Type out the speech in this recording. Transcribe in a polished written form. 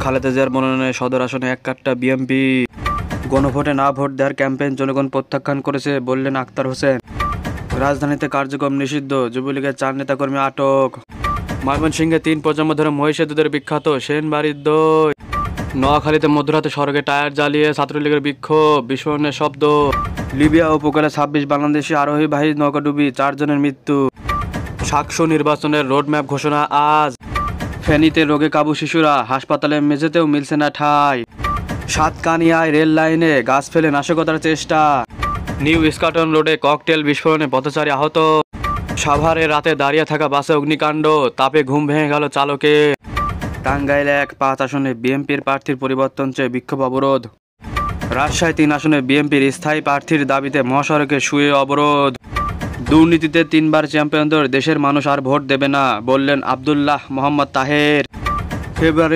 খালেদা জিয়ার মনোনয়নে সদর আসনে এক কাট্টা বিএনপি। গণভোটে না ভোট দেওয়ার ক্যাম্পেইন জনগণ প্রত্যাখ্যান করেছে বললেন আক্তার হোসেন। রাজধানীতে কার্যক্রম নিষিদ্ধ, যুবলীগের 4 নেতাকর্মী আটক। ময়মনসিংহে 3 প্রজন্ম ধরে মহিষের দুধের বিখ্যাত সেনবাড়ির দই। নোয়াখালীতে মধ্যরাতে সড়কে টায়ার জ্বালিয়ে ছাত্রলীগের বিক্ষোভ, বিস্ফোরণের শব্দ। লিবিয়া উপকূলে 26 বাংলাদেশি আরোহীবাহী নৌকাডুবি, 4 জনের মৃত্যু। সাকসু নির্বাচনের রোডম্যাপ ঘোষণা আজ। ফেনীতে রোগে কাবু শিশুরা, হাসপাতালের মেঝেতেও মিলছে না ঠাঁই। সাতকানিয়ায় রেল লাইনে গাছ ফেলে নাশকতার চেষ্টা। নিউ স্কটন রোডে ককটেল বিস্ফোরণে পথচারী আহত। সাভারে রাতে দাঁড়িয়ে থাকা বাসে অগ্নিকাণ্ড, তাপে ঘুম ভেঙে গেল চালকের। টাঙ্গাইলে 5 আসনে বিএনপির প্রার্থীর পরিবর্তন চেয়ে বিক্ষোভ অবরোধ। রাজশাহী 3 আসনে বিএনপির স্থায়ী প্রার্থীর দাবিতে মহাসড়কে শুয়ে অবরোধ। দুর্নীতিতে 3 বার চ্যাম্পিয়নদের দেশের মানুষ আর ভোট দেবে না বললেন আব্দুল্লাহ মোহাম্মদ তাহের। ফেব্রুয়ারি